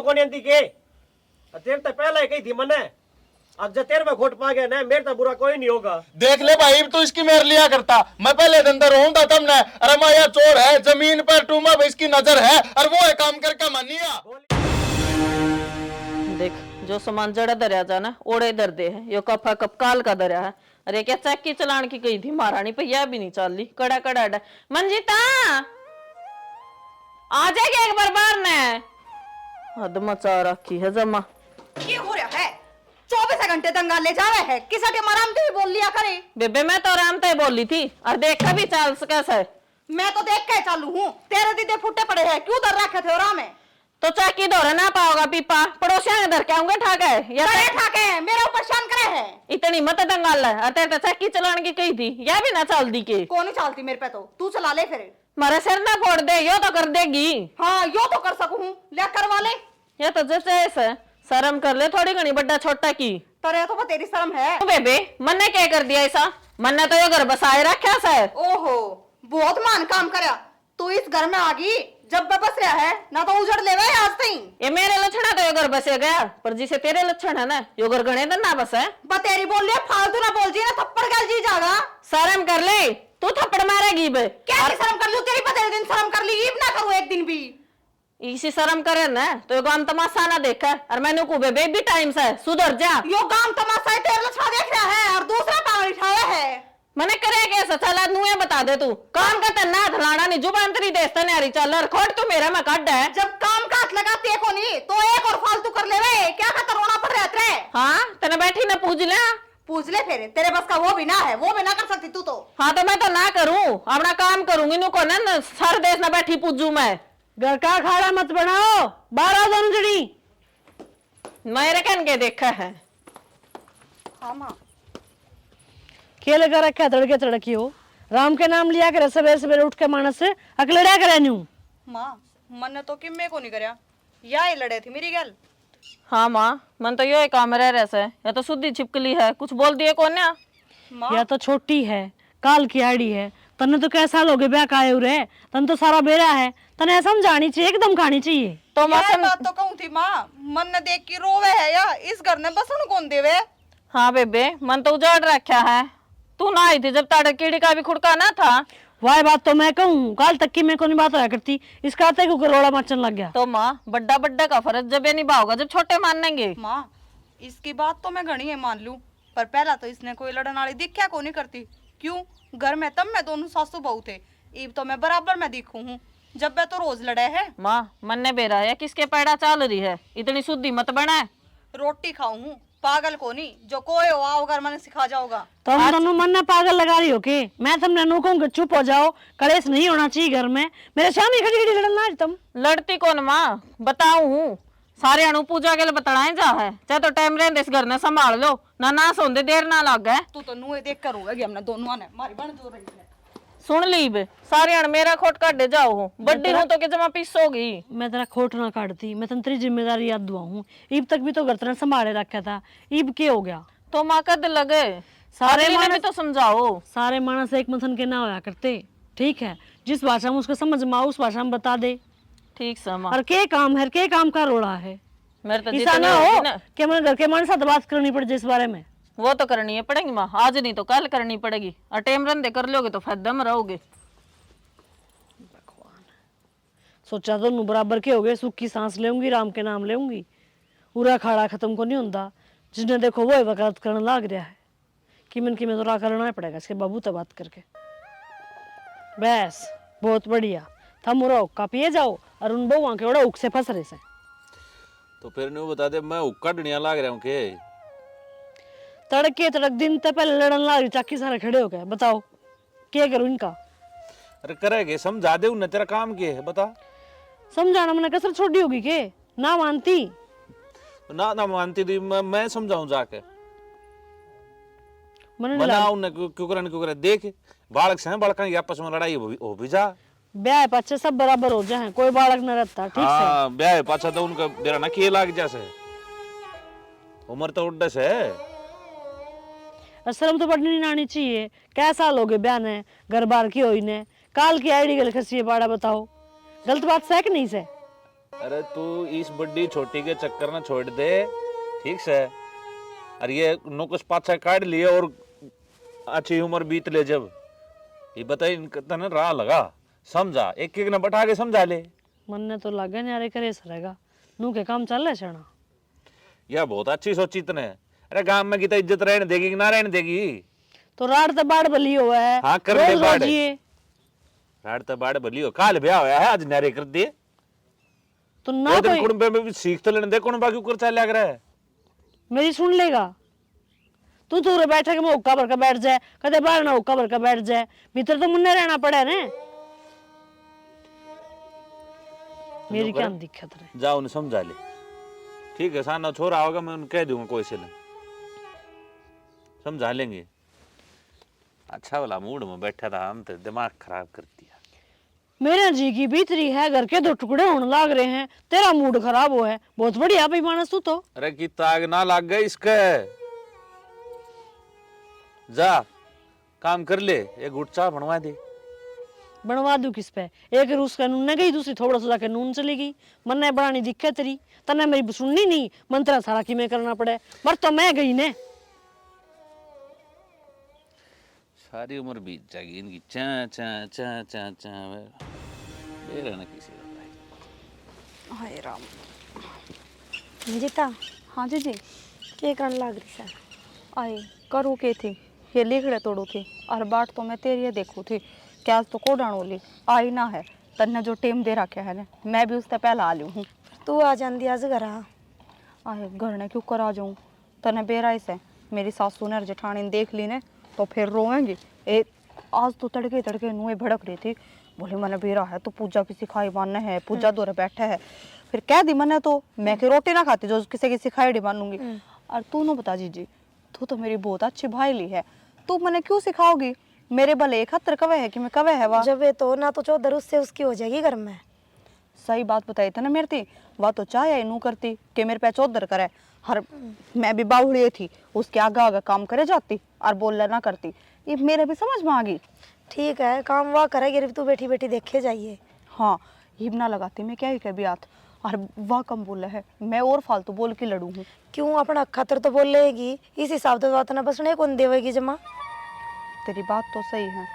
कौन आंदी के तेरे तो पहले ही कही थी मने अब जब तेरे में घोट पा गया ना मेरे तो बुरा कोई नहीं होगा। देख ले भाई तू इसकी मेर लिया करता, मैं पहले दिन रहूंगा तब ने। अरे माया चोर है, जमीन पर टूमा इसकी नजर है और वो है काम करके मानिया। देख जो सामान जड़ा दरिया जाना ओड़े दर दे है, यो कफा कपकाल का दरिया है। अरे क्या चक्की चलान की गई थी महारानी पे यह भी नहीं चल ली कड़ा कड़ा डा। मंजीता आ जाएगी एक बार बार ने हद मचा रखी है जमा। क्या हो रहा है? 24 घंटे दंगा ले जावे है, किसा के मराम भी बोल लिया करे। बेबे मैं तो आराम से बोली थी और देखा भी चाल कैसा है। मैं तो देख के चालू हूँ, तेरे दीदे फुटे पड़े हैं, क्यों दर रखे थे आराम है? तो चाकी धोरे ना पाओगा पीपा पड़ोसिया ने धर के आऊंगे ठाके या ठाके मेरे ऊपर शान करे है। इतनी मत दंगाल है अते तो चाकी चलाने की कही थी या भी ना चल दी के। कौन ही चलती मेरे पे, तो तू चला ले फिर। मारे सिर ना फोड़ दे यो तो कर देगी। हाँ यो तो कर सकूं, ले करवा ले। ये तो जैसे ऐसे शर्म कर ले थोड़ी घनी बड्डा छोटा की। तेरे तो तेरी शर्म है। तो बेबे मन ने क्या कर दिया ऐसा? मन ने तो ये घर बसाए रखा सर। ओहो बहुत मान काम करया तू इस घर में आ गई जब बस रहा है ना, तो उजड़ ले आज तई। ये मेरे लक्षण है तो ये घर बसे गया, पर जिसे तेरे लक्षण है ना यो घर गणे तो ना बस है। बतेरी बोल ले, फालतू ना बोल जी ना, थप्पड़ गल जी जागा। शर्म कर ले, तू थप्पड़ मारेगी बे। क्या शर्म कर लूं? तेरी बतेरे दिन शर्म कर ली, ईब ना करूं एक दिन भी। इसी शर्म करे ना तो यो गाम तमाशा ना देखा और मैंने को बेबे भी टाइम से सुधर जा। यो गाम तमाशा है, तेरे लछा देख रहा है और दूसरा पावर उठाया है। मैंने करे कैसा चला नुए बता दे तू काम का तना धलाना नहीं जुबान तेरी देस्ता ने चल खोट तू मेरा में काट है। जब काम का हाथ लगाते है कोनी तो एक और फालतू कर ले वे, क्या खतर रोना पड़ रहा है? हाँ तने बैठी ना पूछ ले। पूछ ले फिर, तेरे बस का वो भी ना है, वो भी ना कर सकती तू तो। हाँ तो मैं तो ना करूं अपना काम करूंगी नु को ना सर देश ना बैठी पूजू मैं। घर का खाड़ा मत बनाओ, 12 जमजड़ी मेरे कन के देखा है। हाँ माँ खेल कर रखा तड़के तड़की हो, राम के नाम लिया कर सवेरे सवेरे उठ के मानस से अकलड़ा करे न्यू। माँ मन ने तो कि मैं को नहीं करया, या ही लड़े थी मेरी गल। हाँ माँ मन तो यो काम रह रहा है या तो शुद्धि छिपकली है कुछ बोल दिए कौन ने। या तो छोटी है काल की आड़ी है, तने तो कैसा साल हो गए ब्याह काए उरे, तन तो सारा बेरा है, तने समझानी चाहिए एकदम खानी चाहिए। तो बात तो कहूँ थी माँ, मन ने देख के रोवे है या इस घर ने बसन कौन देवे। हाँ बेबे मन तो उजाड़ रखा है, तू ना आई थी जब ताड़ कीड़ी का भी खुड़का ना था। वह बात तो मैं कहूँ काल तक की मैं को नहीं बात होया करती, इसका आते को रोड़ा मचन लग गया। तो माँ बड्डा बड्डा का फर्ज जब ये निभाओगा जब छोटे मानेंगे। माँ इसकी बात तो मैं घनी है मान लूं, पर पहला तो इसने कोई लड़न वाली दिखा को नहीं करती। क्यों घर में तब मैं दोनों सासू बहू थे, इब तो मैं बराबर में दिखू हूँ, जब मैं तो रोज लड़े है। माँ मन ने बेरा है किसके पैड़ा चाल रही है, इतनी शुद्धि मत बना। रोटी खाऊ हूँ पागल को नहीं, जो कोई हो आओ घर मैंने सिखा जाओगा। तो हम दोनों मन में पागल लगा रही हो के? मैं तुमने नो कहूँ चुप हो जाओ, कलेश नहीं होना चाहिए घर में। मेरे सामने खड़ी खड़ी लड़ना है तुम। लड़ती कौन माँ बताऊ हूँ, सारे अणु पूजा के लिए बताए जा है, चाहे तो टाइम रहने इस घर ने संभाल लो ना सोंदे देर ना लग गए। तू तो नुए देख कर होगा कि हमने दोनों ने मारी बन जो रही है। सुन ली बे सारे अण मेरा खोट काटे जाओ हो, बड्डी हूं तो के जमा पीस होगी। मैं तेरा खोट ना काटती, मैं तेरी जिम्मेदारी याद दुआ हूँ। ईब तक भी तो घर तेरा संभाले रखा था, ईब के हो गया? तो माँ कद लगे सारे ने भी तो समझाओ। सारे मानस एक मथन के ना होया करते, ठीक है? जिस भाषा में उसको समझ में आओ उस भाषा में बता दे। ठीक समा और के काम है, के काम का रोड़ा है। मेरे तो ऐसा ना हो कि मैं घर के मन साथ बात करनी पड़ जाए इस बारे में। वो तो करनी है पड़ेगी माँ, आज नहीं तो कल करनी पड़ेगी, और टेम रंदे कर लोगे तो फायदा में रहोगे। सोचा तो नू बराबर के हो गए, सुख की सांस लेऊंगी राम के नाम लेऊंगी, पूरा खाड़ा खत्म को नहीं होता। जिसने देखो वो वकालत करने लाग रहा है कि मन की में तो रा करना ही पड़ेगा इसके बाबू तो बात करके। बस बहुत बढ़िया था मुरा उक्का पिए जाओ और उन बहुआ के उड़ा उक से फंस रहे से। तो फिर नहीं बता दे मैं उक्का डनिया लाग रहा हूँ के तड़के तड़क दिन तक पहले लड़न लाग चाकी सारे खड़े हो गए, बताओ क्या करूं इनका? अरे करेगे समझा दे उन्हें, तेरा काम क्या है बता। समझाना मैंने कसर छोड़ी होगी के ना मानती? ना ना मानती थी मैं समझाऊं जाके मैंने मना उन्हें क्यों करे देख बालक से बालका की आपस में लड़ाई हो भी जा, ब्याह पाछे सब बराबर हो जाए, कोई बालक न रहता। ठीक से हाँ ब्याह पाछा तो उनका बेरा ना किए लाग जैसे उम्र तो उड्डे से शर्म तो पड़नी नहीं आनी चाहिए। क्या साल हो गए ब्याह ने, घर बार की होई ने, काल की आईडी गल खसी बाड़ा, बताओ गलत बात से कि नहीं से? अरे तू इस बड्डी छोटी के चक्कर ना छोड़ दे, ठीक से। अरे ये नो कुछ पाछा काट लिए और अच्छी उम्र बीत ले जब ये बताई तने राह लगा समझा, एक एक ने बैठा के समझा ले। मन ने तो लागे नहीं, अरे करे सरेगा नू के काम चल रहे छना। यह बहुत अच्छी सोची तने। अरे गांव में कितना इज्जत रहने देगी कि ना रहने देगी? तो राड़ तो बाढ़ बली हुआ है। हाँ, कर दे रोज बाढ़। रोज ये। राड़ तो बाढ़ बली हो, काल ब्याह होया है आज नारे कर दिए। तो ना दिन कोई कुड़ुंबे में भी सीख तो लेने दे, कौन बाकी ऊपर चल लग रहा है। मेरी सुन लेगा तू तो रे बैठे के मैं हुक्का भर के बैठ जाए, कदे बाहर ना हुक्का भर के बैठ जाए, भीतर तो मुन्ने रहना पड़े ने। मेरी क्या दिक्कत रहे? जाओ उन्हें समझा ले, ठीक है। साना छोरा होगा मैं उन्हें कह दूंगा कोई से ले समझा लेंगे। अच्छा वाला मूड में बैठा था, हम तो दिमाग खराब कर दिया। मेरे जी की भीतरी है, घर के दो टुकड़े होने लाग रहे हैं, तेरा मूड खराब हो है। बहुत बढ़िया भाई मानस तू तो। अरे कि ताग ना लग गई इसके, जा काम कर ले, एक गुट चाय बनवा दे। बनवा दू किस पे? एक रूस का नून ने गई, दूसरी थोड़ा सा जाके नून चली गई। मन ने बनानी दिक्कत तेरी, तने मेरी सुननी नहीं, मंत्रा सारा कि मैं करना पड़े, पर तो मैं गई ने। सारी उम्र बीत जाएगी इनकी चा चा चा चा चा मेरा ना किसी का। हाय राम। जीता हाँ जी जी। के करने लाग रही सर? आई करू के थी, ये लिखड़े तोड़ू थी और बाट तो मैं तेरी देखू थी। क्या तो को डाणोली आई ना है, तन्ने जो टेम दे रखा है ने, मैं भी उससे पहले आ लूँ हूँ। तू आ जाती आज घर आ। आए घर ने क्यों कर आ जाऊँ? तने बेराई से मेरी सासू ने जेठानी ने देख ली ने तो फिर रोएंगी। ए आज तो तड़के तड़के नुए भड़क रही थी, बोले मैंने बेरा है तो पूजा की सिखाई मानना है, पूजा दौरे बैठा है। फिर कह दी मैंने तो मैं की रोटी ना खाती जो किसी की सिखाई मानूंगी। और तू न बता जीजी, तू तो मेरी बहुत अच्छी भाई ली है, तू मैंने क्यों सिखाओगी? मेरे भले एक हत्र कवे है कि मैं कवे है वाह। जब ये तो ना तो चौधर उससे उसकी हो जाएगी घर में। सही बात बताई थी ना मेरी थी, वह तो चाहे नू करती कि मेरे पे चौधर करे। हर मैं भी बाहुड़ी थी, उसके आगे आगे काम करे जाती और बोलना ना करती। ये मेरे भी समझ में आ गई। ठीक है, काम वाह करेगी, तू बैठी बैठी देखे जाइए। हाँ हिब ना लगाती मैं क्या ही कभी आत, और वाह कम बोला है, मैं और फालतू बोल के लड़ू हूँ। क्यों अपना खातर तो बोल लेगी, इस हिसाब से बात ना बसने कौन देवेगी जमा। तेरी बात तो सही है।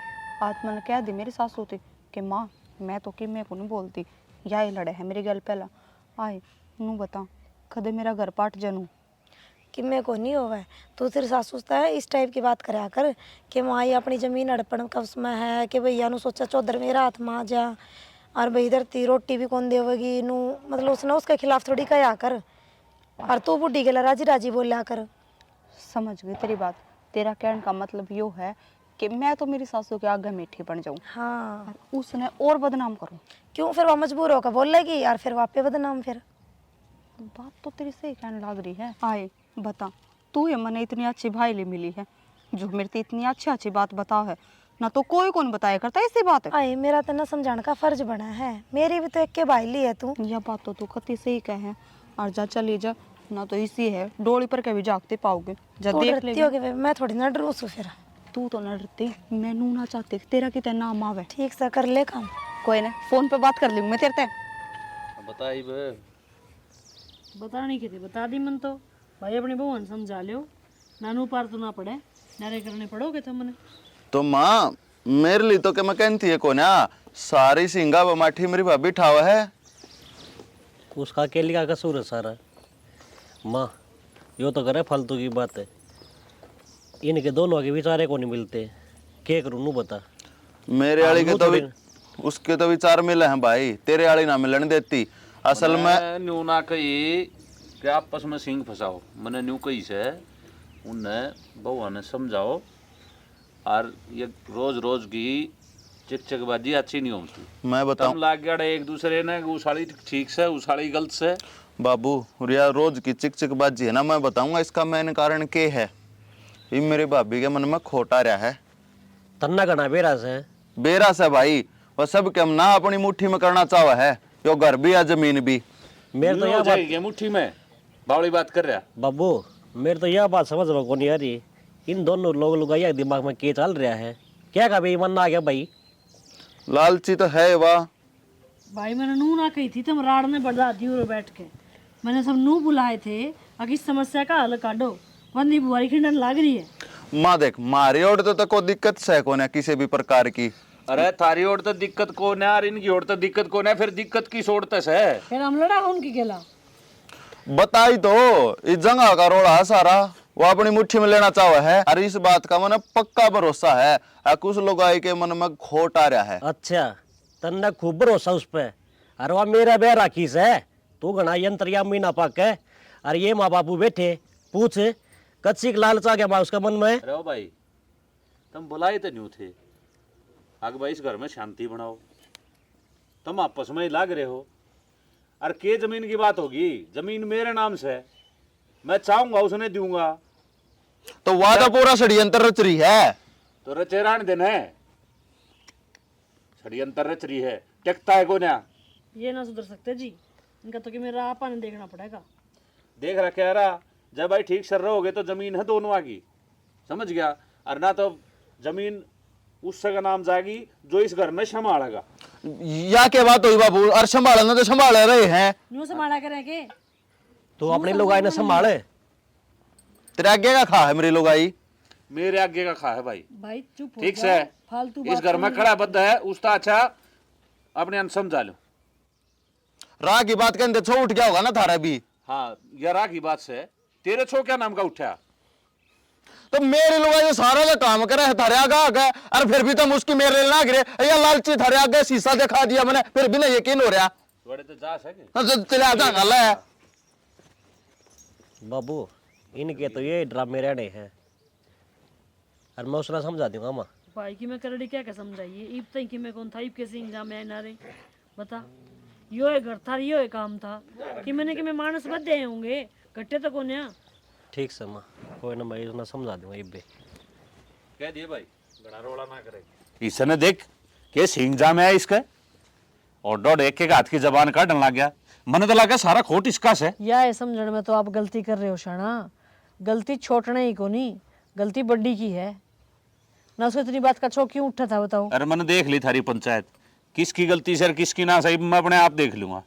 आज मैंने कह दी मेरी सासू थी कि माँ मैं तो कि मैं को नहीं बोलती, या ही लड़े है मेरी गल पहला। आए नू बता कदे मेरा घर पाट जनू कि मैं को नहीं होवे, तू तेरे सासू है इस टाइप की बात करया कर कि माँ ये अपनी जमीन अड़पण का उसमें है कि भैया नु सोचा चौधर मेरा हाथ में आ जा, और भाई इधर ती रोटी भी कौन देवेगी नू, मतलब उसने उसके खिलाफ थोड़ी कहा कर। और तू बुढ़ी के राजी राजी बोलिया कर। समझ गई तेरी बात। तेरा कहने का मतलब यो है कि मैं तो मेरी सासू के आगे मीठी बन जाऊं, हाँ और उसने और बदनाम करूं। क्यों फिर वह मजबूर होकर बोल लेगी यार, फिर वापे बदनाम। फिर बात तो तेरी सही कहने लग रही है। आए बता, तू ये मने इतनी अच्छी भाई ले मिली है जो मेरे से इतनी अच्छी अच्छी बात बताओ है ना, तो कोई कौन बताया करता ऐसी बात है। आई मेरा तो ना समझाने का फर्ज बना है, मेरी भी तो एक के भाई ली है तू। यह बात तो तू कति सही कहे, और जा चली जा ना तो इसी है डोली पर कभी जागते पाओगे। जब तू देख डरती लेगी होगी, मैं थोड़ी ना डरू सू। फिर तू तो न डरती, मैं नू ना चाहती तेरा कितना नाम आवे। ठीक सा कर ले काम। कोई ना फोन पे बात कर लूंगी मैं तेरे से। बताई बे बतानी की थी बता दी मन तो। भाई अपनी बहू समझा लियो, नानू पार तो ना पड़े, नारे करने पड़ोगे तो मने। तो माँ मेरे लिए तो क्या मैं कहती है को ना सारी सिंगा बमाठी मेरी भाभी ठावा है। उसका अकेले का कसूर है सारा। माँ यो तो करे फालतू की बात है, इनके दोनों के विचारे को नहीं मिलते, क्या करूँ नू बता। मेरे वाली के तो उसके तो विचार मिले हैं भाई, तेरे वाली ना मिलने देती। असल में न्यू ना कही कि आपस में सिंह फंसाओ, मैंने न्यू कही से उन्हें बउआ ने समझाओ, और ये रोज रोज की चिकचिकबाजी अच्छी नहीं होती। मैं बताऊं तम लाग गया एक दूसरे ने उसाड़ी ठीक से उसाड़ी गलत से। बाबू रिया रोज की चिक चिक बाजी है ना, मैं बताऊंगा इसका मेन कारण क्या है। ये मेरे भाभी के मन में खोटा रहा है, तन्ना गना बेरा से बेरा से भाई। वह सब के हम ना अपनी मुट्ठी में करना चाहा है, यो घर भी है जमीन भी। मेरे तो न्यू यह हो बात जाएगी मुट्ठी में बावड़ी बात कर रहा। बाबू मेरे तो यह बात समझ में नहीं आ रही, इन दोनों लोग लुगाइया दिमाग में क्या चल रहा है। क्या का बेईमान आ गया भाई? लालची तो है वाह, भाई मैंने नू ना कही थी, तुम राड़ ने बढ़ा दी और बैठ के मैंने सब नू बुलाए थे अगर इस समस्या का हल काटो, वरनी बुआरी खिंडन लाग रही है। माँ देख, मारी ओर तो कोई दिक्कत से को ना किसी भी प्रकार की। अरे थारी ओर तो दिक्कत कौन है और इनकी ओर तो दिक्कत कौन है, फिर दिक्कत किस ओर तक है? फिर हम लड़ा उनकी केला बताई तो इस जगह का रोड़ा है सारा, वो अपनी मुट्ठी में लेना चाहे है। और इस बात का मन पक्का भरोसा है, कुछ लोग आई के मन में खोट आ रहा है। अच्छा तन्ने खूब भरोसा उस पे। अरे वह मेरा बेरा किस है, तू घना यंत्रयामी ना पाक है। अरे ये माँ बापू बैठे पूछ कच्ची लालच आ गया माँ उसका मन में। अरे ओ भाई तुम बुलाए तो नहीं थे, आगे भाई इस घर में शांति बनाओ, तुम आपस में ही लाग रहे हो। अरे के जमीन की बात होगी, जमीन मेरे नाम से है, मैं चाहूंगा उसने दूंगा। तो वादा पूरा षड्यंत्र रच रही है। तो रचेरान दिन है, षड्यंत्र रच रही है, टेकता है को ना। ये ना सुधर सकते जी, इनका तो कि मेरा आपा ने देखना पड़ेगा। देख रखे यारा, जब भाई ठीक सर रहोगे तो जमीन है दोनों आगी, समझ गया? और ना तो जमीन उससे का नाम जाएगी जो इस घर में संभालेगा। या के बात हुई बाबू, और संभालना तो संभाल रहे हैं। न्यू संभाला करेंगे तो अपने लोग आए ना संभाले। तेरे आगे का खा है मेरी लोग आई, मेरे आगे का खा है भाई। भाई चुप हो ठीक जा, से फालतू इस घर में खड़ा बद्ध है, उसका अच्छा अपने अंत समझा लो। राह की बात कहते छो उठ गया होगा ना थारा भी। हाँ यारा की बात से तेरे छो क्या नाम का उठा? तो मेरे लोग जो सारा जो काम करे है थारे आगे आ गए, और फिर भी तुम उसकी मेरे ना गिरे या लालची थारे आगे शीशा दिखा दिया मैंने, फिर भी ना यकीन हो रहा। थोड़े तो जा सके तो चले आजा गल है बाबू, इनके तो ये ड्रामे रहने हैं, और मैं उसने समझा दूंगा माँ। भाई की मैं करड़ी क्या समझाइए, ईब तक कि मैं कौन था, ईब कैसे इंजाम में ना रे बता। यो है घर था, यो है काम था कि मैंने कि मैं मानस बदे होंगे घट्टे तो कौन है। ठीक से माँ, कोई ना मैं उसने समझा दूंगा। ये भी कह दिए भाई, बड़ा रोड़ा ना करे। इसने देख के सिंह जाम है इसका, और डॉट एक एक हाथ की जबान काटने लग गया। मन तो लगा सारा खोट इसका से। या है समझने में तो आप गलती कर रहे हो शाना, गलती छोटने ही को नहीं, गलती बड्डी की है ना। उसको इतनी बात का छो क्यों उठा था बताओ? अरे मैंने देख ली थारी पंचायत, किसकी गलती से और किसकी ना सही मैं अपने आप देख लूंगा।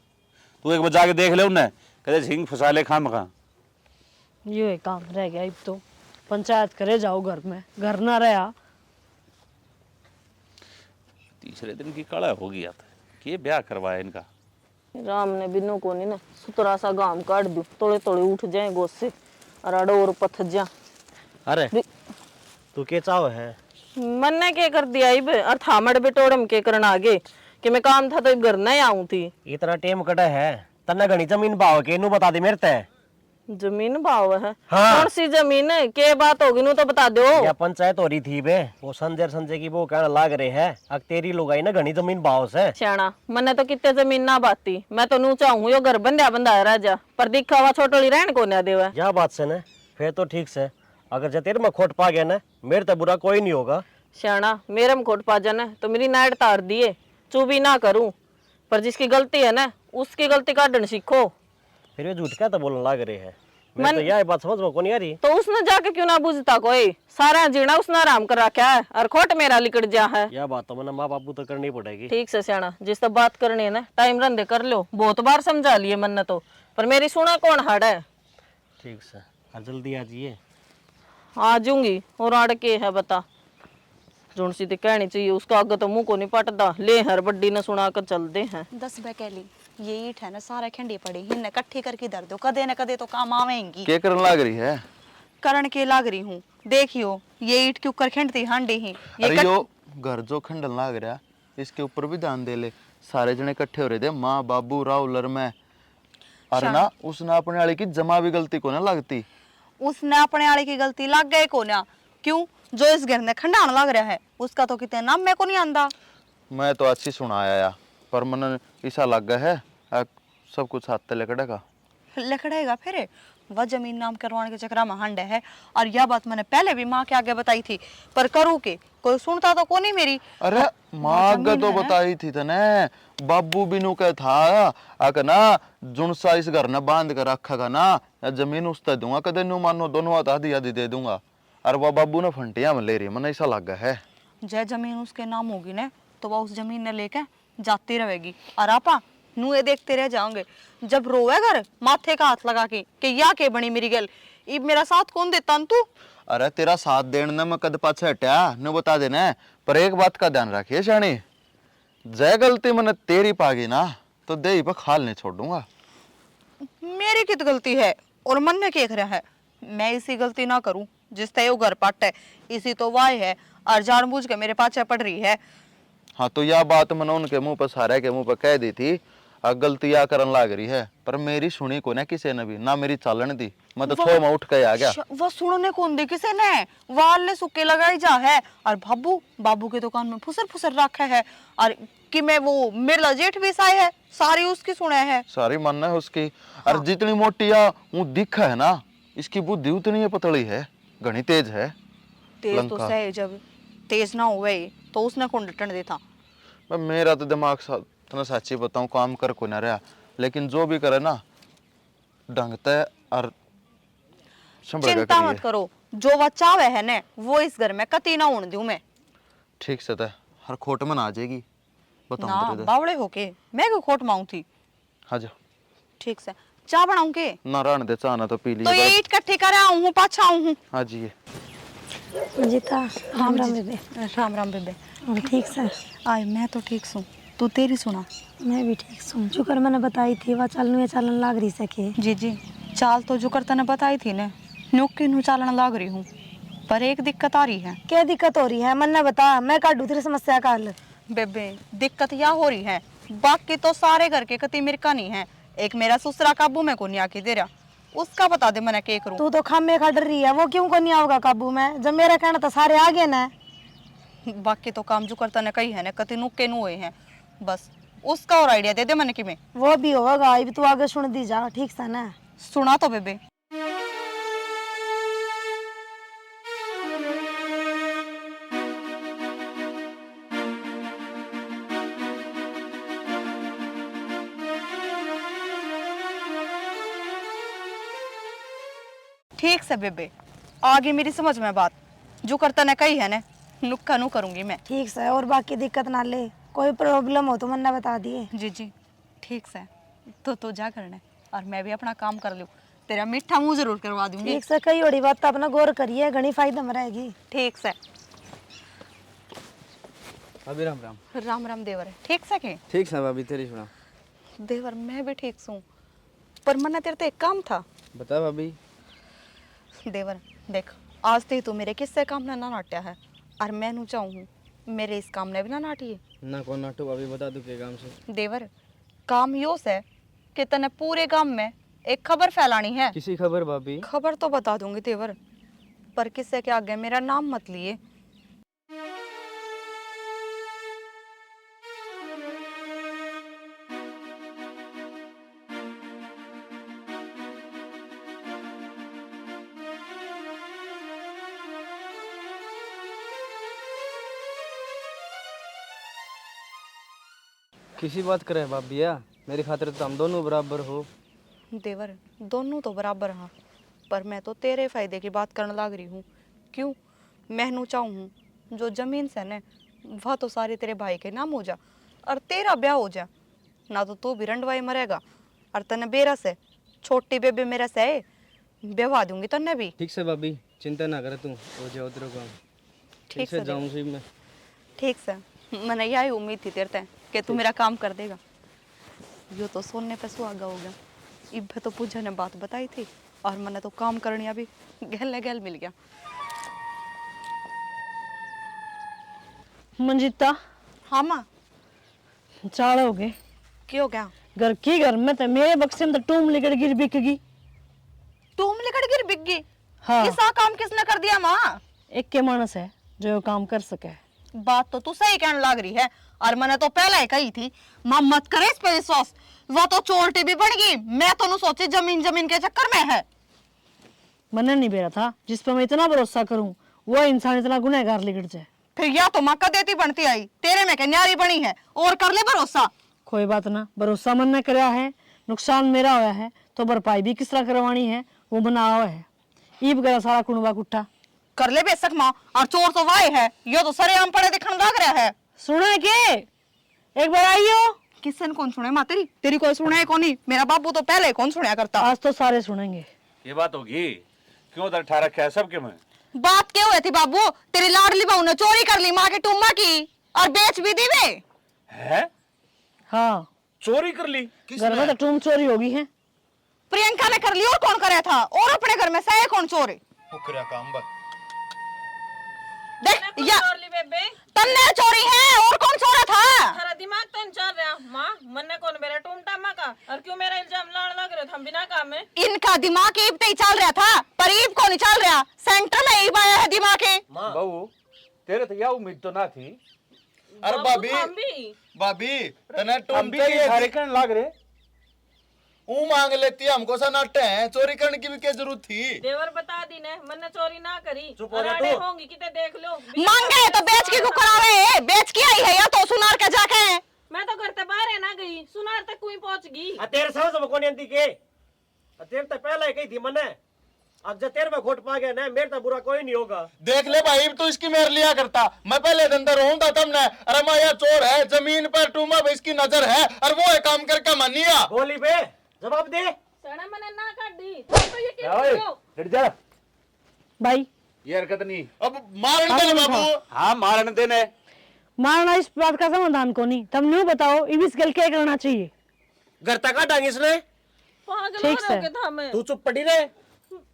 तू एक बार जाके देख ले उन्हें, कहते सिंह फंसा ले खाम खा। ये काम रह गया अब तो, पंचायत करे जाओ घर में, घर ना रहा। तीसरे दिन की कड़ा हो गया था कि ब्याह करवाया इनका। राम ने बिनो को नहीं ना सुतरा सा गाम काट दू, तोड़े तोड़े उठ जाए गोद से और अड़ो और पथ जा। अरे तू के चाहो है? मन ने के कर दिया इब, और थामड़ बेटोड़म के करना आगे कि मैं काम था तो इब घर नहीं आऊं थी। इतना टेम कटा है तन्ने घनी जमीन भाव के नू बता दे मेरे ते। जमीन भाव है? हाँ। कौन सी जमीन है, के बात होगी नू तो बता दो। या पंचायत हो रही थी बे, वो संजय की वो कहना लाग रहे है अब तेरी लोग आई ना घनी जमीन भाव से। श्याणा मन्ने तो कितने जमीन ना बाती, मैं तो नू चाहूं यो घर बंदा बंदा राजा, पर दिखा हुआ छोटोली रहन को ना देवा। या बात से न फिर तो ठीक से, अगर जे तेरे में खोट पा गया ना मेरे तो बुरा कोई नहीं होगा। श्याणा मेरे में खोट पा जाना तो मेरी नाड़ तार दिए, चुभी ना करूं, पर जिसकी गलती है ना उसकी गलती काटन सीखो। फिर ये झूठ क्या तो बोलने लाग रहे हैं, मैं तो यह बात समझ में को नहीं आ रही। तो उसने जाके क्यों ना बुझता, कोई सारा जीना उसने आराम कर रखा है और खोट मेरा लिकट जा है। यह बात तो मैंने माँ बापू तो करनी पड़ेगी। ठीक से श्याणा, जिस तक बात करनी है ना टाइम रंधे कर लो, बहुत बार समझा लिए मन ने तो, पर मेरी सुना कौन हाड़ है। ठीक से, और जल्दी आ जाइए। आ जाऊंगी, और आड़ के है बता, जोन सी कहनी चाहिए उसका आगे तो मुंह को नहीं पटता, ले हर बड्डी ने सुना कर चल दे हैं। 10 बैकेली ये ईट है ना सारे खंडी पड़ी हिन्ने इकट्ठी करके धर दो, कदे न कदे तो काम आवेंगी। के करने लाग रही है? करण के लाग रही हूँ, देखियो ये ईट के ऊपर खंडती हांडी ही। अरे यो घर जो खंडन लाग रहा इसके ऊपर भी ध्यान दे ले, सारे जने इकट्ठे हो रहे थे, माँ बाबू राहुलर में। अरे ना उसने अपने वाले की जमा भी गलती को ना लगती, उसने अपने आले की गलती लग गए को ना, क्यों जो इस घर ने खंडान लग रहा है उसका तो कितने नाम मेरे को नहीं आंदा। मैं तो अच्छी सुनाया पर मन ऐसा लग गया है सब कुछ हाथ ते लकड़ेगा लकड़ेगा फिर वह जमीन नाम करवाने के चक्कर में हांडे है। और यह बात मैंने पहले भी माँ के आगे बताई थी, पर करूँ के कोई सुनता तो कोनी मेरी। अरे माँ आगे तो बताई थी तने, बाबू बिनु के था आके ना जुनसा इस घर ने बांध कर रखेगा ना, जमीन उस तक दूंगा, कदे नु मानो दोनों हाथ आधी आधी दे दूंगा। और वह बाबू ने फंटिया में ले रही, मन ऐसा लगा है। जय जमीन उसके नाम होगी ने तो वह उस जमीन ने लेके जाती रहेगी और आपा नू ये देखते रह जाओगे। जब रोवे घर माथे का हाथ लगा के या के बनी मेरी गल, इब मेरा साथ कौन देता न तू? अरे तेरा साथ देने में मैं कद पाछे हटा न बता देना, पर एक बात का ध्यान रखिए शानी, जय गलती मैंने तेरी पागी ना तो दे ही पर खाल नहीं छोड़ूंगा। मेरी कित गलती है और मन ने क्या रहा है? मैं इसी गलती ना करूं जिस ते घर पाट है, इसी तो वाय है और जानबूझ के मेरे पाछे पड़ रही है। हाँ तो यह बात मैंने उनके मुंह पर सारे के मुंह पर कह दी थी, गलती या करन लाग रही है, पर मेरी सुनी को ना किसी ने भी ना मेरी चालन दी, मैं तो थो में उठ के आ गया। वह सुनने कौन दे किसे ने? वाल ले सुक्के लगाई जा है और बाबू के दुकान में फुसर फुसर रखा है और कि मैं वो मेरा जेठ भी साई है, सारी उसकी सुने है। सारी मन है उसकी। और जितनी मोटी या वो दिखा है ना, इसकी बुद्धि उतनी ही पतली है, घनी तेज है। तेज तो सही, जब तेज ना हुए तो उसने कौन डटन देता? मेरा तो दिमाग तुम्हें सच्ची बताऊं काम कर को ना रहा, लेकिन जो भी करे ना ढंगते और चिंता मत करो, जो वह चावे है ने वो इस घर में कती ना होने दूं मैं। ठीक से हर खोट में आ जाएगी, बताऊं ना तेरे बावड़े होके मैं क्यों खोट माऊं थी। हाँ जा ठीक से चाय बनाऊं के? ना रहने दे, चाह ना तो पी ली तो ये ईट इकट्ठी कर आऊं हूं, पाछा आऊं हूं। हाँ जी ये जीता राम राम बेबे। राम राम बेबे। और ठीक सर? आय मैं तो ठीक हूँ, तू तेरी सुना? मैं भी ठीक हूँ। शुक्र मैंने बताई थी वह चालन लाग रही सके। जी चाल तो जो करता ने बताई थी ने, नुक्की नु चालन लाग रही हूँ, पर एक दिक्कत आ रही है। क्या दिक्कत हो रही है मन ने बता, मैं काटू तेरी समस्या का हल। बेबे दिक्कत यह हो रही है, बाकी तो सारे घर के कति मेरे का नहीं है, एक मेरा ससुरा काबू में को नहीं आके दे रहा, उसका बता दे मैंने क्या करूं। तू तो खामे खा डर रही है, वो क्यों को नहीं आओगा काबू में? जब मेरा कहना तो सारे आगे ना। बाकी तो काम जो करता ने कही है ने कति नुक्के नु हुए हैं, बस उसका और आइडिया दे दे मैंने कि मैं वो भी होगा, अब तू आगे सुन दी जा। ठीक सा ना? सुना तो बेबे। ठीक से बेबे, आगे मेरी समझ में बात, जो करता ने कही है ने नुक्का नु करूंगी मैं। ठीक से, और बाकी दिक्कत ना ले, कोई प्रॉब्लम हो तो मन ने बता दिए। जी ठीक से, तो जा करना और मैं भी अपना काम कर लूँ, तेरा मीठा मुंह जरूर करवा दूंगी। ठीक से, कई बड़ी बात अपना गौर करिए, घनी फायदा में रहेगी। ठीक से। अभी राम राम। राम राम देवर। ठीक से के? ठीक से भाभी, तेरी सुना। देवर मैं भी ठीक हूँ, पर मन तेरे तो एक काम था। बता भाभी। देवर देख, आज ते तू मेरे किससे काम ना नाट्या है और मैं नू चाहूँ मेरे इस काम ने भी ना नाटिए ना कौन नाटू भाभी, बता दू के काम से। देवर काम यो से कि तने पूरे गांव में एक खबर फैलानी है। किसी खबर भाभी? खबर तो बता दूंगी देवर, पर किससे के आगे मेरा नाम मत लिए। किसी बात करे भाभी या मेरी खातिर तो हम दोनों बराबर हो। देवर दोनों तो बराबर हाँ, पर मैं तो तेरे फायदे की बात करने लग रही हूँ। क्यों? मैं नू चाहूँ जो जमीन से न वह तो सारी तेरे भाई के नाम हो जा और तेरा ब्याह हो जा, ना तो तू भी रंडवाई मरेगा और तने बेरा से छोटी बेबे मेरा से बेवा दूंगी तने भी। ठीक से भाभी, चिंता ना करे तू, हो जाओ तेरे काम। ठीक से जाऊँ सी मैं। ठीक से, मैंने यही उम्मीद थी तेरे ते कि तू मेरा काम कर देगा। यो तो सोने पे सुहागा हो गया। इब तो पूजा ने बात बताई थी और मैंने तो काम करनी अभी गहल मिल गया। मंजिता हाँ माँ। चाल हो गए क्यों क्या? घर में तो मेरे बक्से में तो टूम लेकर गिर बिक गई। तुम लेकर गिर बिक गई? हाँ। ऐसा काम किसने कर दिया माँ? एक के मानस है जो ये काम कर सके। बात तो तू सही कहने लग रही है और मैंने तो पहले ही कही थी माँ मत करे इस पे विश्वास, वो तो चोरटी भी बन गई। मैं तो सोची जमीन के चक्कर में है। मन नहीं बेरा था जिस पर मैं इतना भरोसा करूं वो इंसान इतना गुनहगार लिखट जाए। फिर या तो माँ का देती बनती आई, तेरे में क्या न्यारी बनी है और कर ले भरोसा। कोई बात ना, भरोसा मन ने कराया है, नुकसान मेरा होया है तो भरपाई भी किस तरह करवानी है वो बना हुआ है। ईब गया सारा कुणबा कुट्ठा कर ले बेशक माँ, और चोर तो वाहे है, यो तो सरेआम पड़े दिखने लग रहा है। सुने के एक बार आइयो। किसने कौन सुने माँ तेरी तेरी कोई सुने कौन नहीं। मेरा बाबू तो पहले कौन सुना करता। आज तो सारे सुनेंगे। ये बात होगी क्यों उधर ठा रखा है सबके में? बात क्या हुई थी बाबू? तेरी लाडली बहू ने चोरी कर ली माँ के टुम्मा की और बेच भी दी वे। है? हाँ, चोरी कर ली? घर में तो टूम चोरी होगी है। प्रियंका ने कर ली और कौन करे था? और अपने घर में सही कौन चोर है? हुक्रा काम बस। देख या बेबे तन्ने चोरी है और कौन चोरा था? थारा दिमाग तो चल रहा माँ मन्ने कौन मेरा टूमटा माँ का और क्यों मेरा इल्जाम लाने लग रहे थे हम बिना काम में? इनका दिमाग ईब ही चल रहा था पर ईब को नहीं चल रहा। सेंटर में ईब आया है दिमाग के। बहू तेरे तो यह उम्मीद तो ना थी। अरे भाभी तने हम टूम भी चाहिए सारे करने लग रहे। ऊ मांग लेती है हमको सा नट्टे हैं, चोरी करने की भी क्या जरूरत थी? देवर बता दी ने मैंने चोरी ना करी। चुप हो जा अरे तू। होंगी किते देख लो। मांगे तो बेच के क्यों करावे? बेच के आई है या तो सुनार के जाके। मैं तो घर से बाहर ना गई सुनार तक कोई पहुंच गई। तेरे समझ में कौन आती के? तेरे तो पहले ही कही थी मने। अब जब तेरे में घोट पा गया ना मेरे तो बुरा कोई नहीं होगा। देख ले भाई तू इसकी मेर लिया करता। मैं पहले दिन तो रोऊं था तुमने। अरे माँ यार चोर है, जमीन पर टूमा पे इसकी नजर है और वो है काम करके मानिया। बोली बे जवाब दे। सड़ा मैंने ना काट दी तो ये क्या? हट जा भाई ये हरकत नहीं। अब मारने दे बाबू। हाँ मारने देने। मारना इस बात का समाधान को नहीं। तुम न्यू बताओ इस गल क्या करना चाहिए? घर तक हटाएंगे इसने। पागल हो ठीक से। रहे था मैं। तू चुप पड़ी रहे।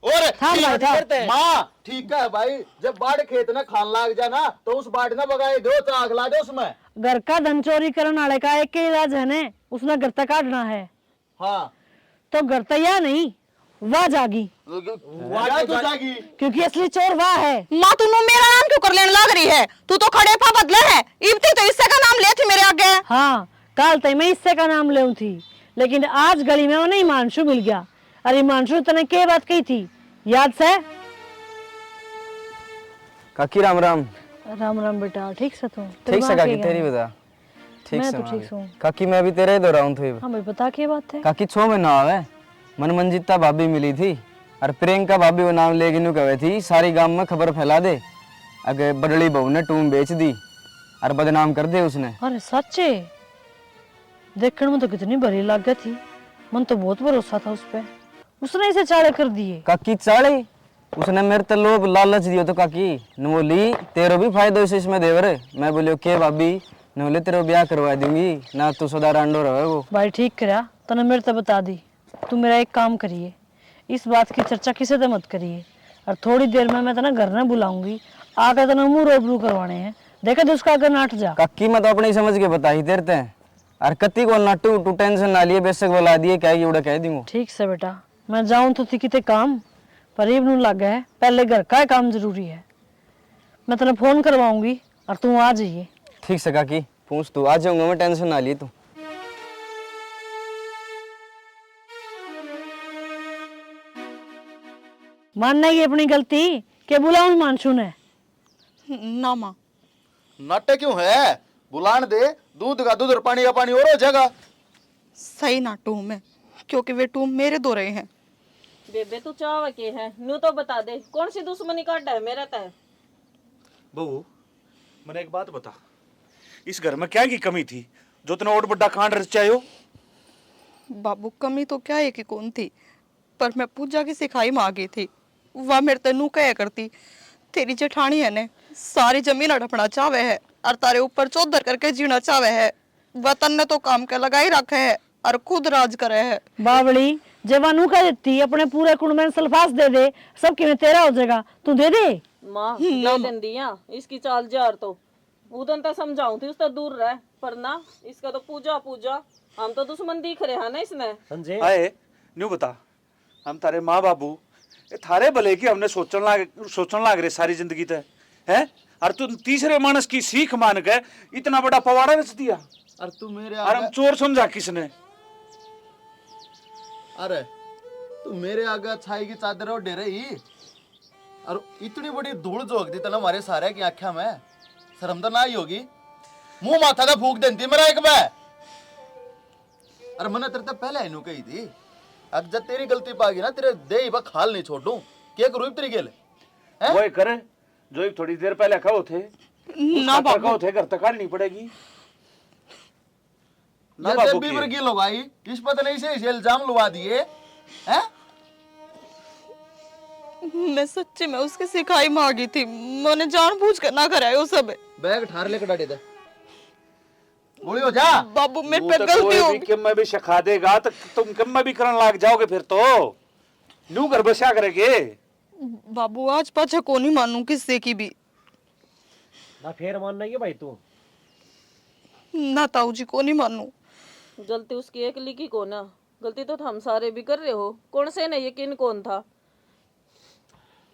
और थाम भाई थाम। माँ ठीक है भाई, जब बाढ़ खेत ने खान लाग जा ना तो उस बाढ़ ने बगाए दो तो आग ला दो उसमें। घर का धन चोरी करने वाले का एक ही इलाज है ने, उसने घर तक काटना है। हाँ तो घर तैयार नहीं वाह जागी, तो जागी। क्योंकि असली चोर वाह है। माँ तू मेरा नाम क्यों कर लेने लग रही है? तू तो खड़े पा बदले है। इब्ती तो इससे का नाम ले थी मेरे आगे। हाँ काल तय मैं इससे का नाम ले थी, लेकिन आज गली में वो नहीं मानसू मिल गया। अरे मानसू तने के बात कही थी याद से? काकी राम राम। राम राम बेटा, ठीक से तू? ठीक से काकी तेरी बता। ठीक मैं से तो माँ ठीक भी। हूँ। काकी मैं भी तेरे ही दोहराऊं थे। हाँ भाई बता क्या बात है? काकी 6 महीना आवे मन मंजिता भाभी मिली थी और प्रियंका भाभी वो नाम लेगी नु कहे थी सारी गांव में खबर फैला दे अगे बड़ली बहू ने टूम बेच दी और बदनाम कर दे उसने। अरे सच्चे? देखने में तो कितनी भली लागत थी, मन तो बहुत भरोसा था उस पे। उसने इसे चाड़े कर दिए। काकी चाले उसने मेरे तो लोभ लालच दियो तो काकी न बोली तेरो भी फायदा इसमें देवर। मैं बोलियो के भाभी न बोले तेरे ब्याह करवा दूंगी ना तू सदा रांडो रहे वो। भाई ठीक करा तने मेरे तो बता दी। तू मेरा एक काम करिए, इस बात की चर्चा किसी से मत करिए और थोड़ी देर में मैं तना घर न बुलाऊंगी, आकर तना मुंह रोबरू करवाने हैं। देखा तो उसका अगर नाट जा। काकी मैं तो अपनी समझ के बता ही तेरते हैं और कत्ती को नाटू तू टेंशन ना लिए बेशक बुला दिए क्या उड़ा कह दूंगा। ठीक से बेटा, मैं जाऊं तो थी किते काम पर इब्नू लग गया है, पहले घर का काम जरूरी है। मैं तेने फोन करवाऊंगी और तू आ जाइए। ठीक से काकी पूछ तू आ जाऊंगा मैं, टेंशन ना लिए तू। मानना ही अपनी गलती के बुलाऊं मानसू ने। ना माँ नाटे क्यों है? बुलान दे, दूध का दूध और पानी का पानी और हो जाएगा। सही ना टूम में, क्योंकि वे टूम मेरे दो रहे हैं। बेबे तू चाव के है नू तो बता दे कौन सी दुश्मनी काटा है मेरा तय? बहू मैंने एक बात बता, इस घर में क्या की कमी थी जो तने और बड़ा कांड रचायो? बाबू कमी तो क्या है कि कौन थी, पर मैं पूजा की सिखाई में आ गई थी। वह मेरे तेनू कह करती तेरी जेठानी है ने सारी जमीन हड़पना चाहे है और तारे ऊपर चौधर करके जीना चाहे है। वह तन्ने तो काम के लगाई रखे है और खुद राज करे है। बावली जवानू का देती अपने पूरे कुंड में सल्फास दे दे, सब कि तेरा हो जाएगा, तू दे दे। माँ दे दिन दिया इसकी चाल जार तो उदन तो समझाऊं थी उससे दूर रह, पर ना इसका तो पूजा पूजा हम तो दुश्मन दिख रहे हैं ना इसने। संजय आए न्यू बता, हम तारे माँ बाबू ये थारे भले की हमने सोचन लाग रहे सारी जिंदगी तय है और तू तीसरे मानस की सीख मान के इतना बड़ा पवाड़ा रच दिया और तू मेरे और हम चोर समझा किसने? अरे तू मेरे आगे छाई की चादर और डेरे ही और इतनी बड़ी धूल झोंक दी तना हमारे सारे की आंखों में। शर्म तो ना ही होगी? मुंह माथा का फूक देती मेरा एक बार। अरे मैंने तेरे तो पहले ही कही थी अब जब तेरी गलती पागी ना तेरे दे ही खाल नहीं छोड़ दूं। क्या करूं तेरी गेल? वो करे जो एक थोड़ी देर पहले कहो थे ना बाबू कहो थे घर तक नहीं पड़ेगी। ना ये बाबू बीबर की की लगाई इस पता नहीं से इसे इल्जाम लगा दिए हैं। मैं सच्ची में उसकी सिखाई मांगी थी, मैंने जानबूझ कर ना कराया वो सब। बैग ठार लेकर डाटे दे गोली हो जा। बाबू मेरे तू पे तो गलती कोई हो भी किम में भी सिखा देगा तो तुम किम में भी करने लग जाओगे फिर तो नू घर बसा करेगे। बाबू आज पाछा को नहीं मानू किससे की भी ना फिर मानना ही है भाई तू। ना ताऊ जी को नहीं मानू। गलती उसकी अकेली की को ना, गलती तो हम सारे भी कर रहे हो। कौन से ने यकीन कौन था?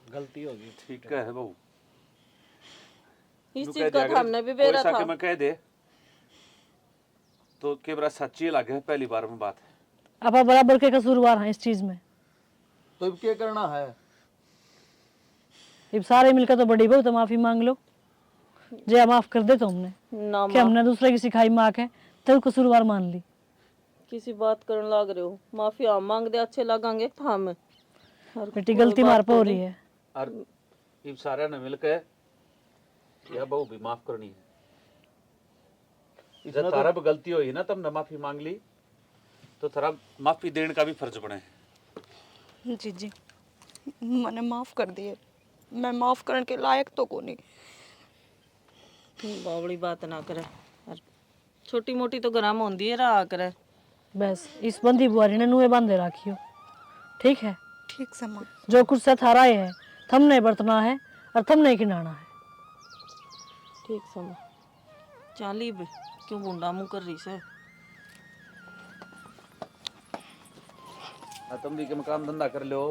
गलती होगी। ठीक है बहू, इस चीज का हमने भी बेरा था। मैं कह दे तो के बरा सच्ची लगे पहली बार में बात है। आप बराबर के कसूरवार हैं इस चीज में। तो अब क्या करना है? अब सारे मिलकर तो बड़ी बहुत माफी मांग लो, जे माफ कर दे तो हमने ना कि हमने दूसरे की सिखाई माँ के तो कसूरवार मान ली। किसी बात करने लग रहे हो, माफी हम मांग दे अच्छे लगेंगे तो हम। बेटी गलती मार पे हो रही है। और इन सारे ने मिलकर या बहू भी माफ करनी है। जब तारा भी गलती हुई ना तुमने माफी मांग ली तो थारा माफी देने का भी फर्ज बने। जी जी मैंने माफ कर दिए, मैं माफ करने के लायक तो को नहीं। बावड़ी बात ना करे, छोटी मोटी तो गराम होंदी है रहा करे। बस इस बंदी बुआरी ने नुए बांधे राखियो, ठीक है? ठीक से माँ। जो कुछ से थारा है थम नहीं बरतना है और थम नहीं खिलाना है। ठीक समय चाली बे क्यों बुंडा मुंह कर रही से? तुम भी के काम धंधा कर लो,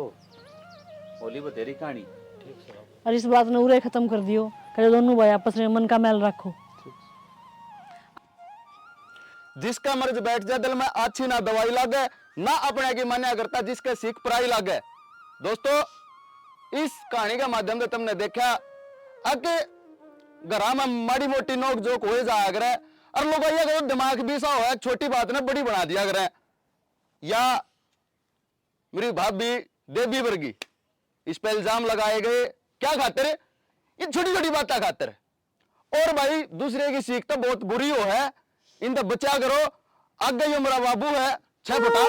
होली बतेरी कहानी। और इस बात ने उरे खत्म कर दियो कि दोनों भाई आपस में मन का मैल रखो। जिसका मर्ज बैठ जाए दिल में अच्छी ना दवाई लागे ना अपने की मान्या करता जिसके सीख पराई लागे। दोस्तों इस कहानी के माध्यम से तुमने देखा कि घरा में माड़ी मोटी नोक जोक हो जाया करे और लोग ये दिमाग भी सा हो छोटी बात ने बड़ी बना दिया करे। या मेरी भाभी देवी वर्गी इस पे इल्जाम लगाए गए क्या खातिर? ये छोटी छोटी बातें खातिर। और भाई दूसरे की सीख तो बहुत बुरी हो है, इन तो बचा करो। आगे जो मेरा बाबू है 6 फुटा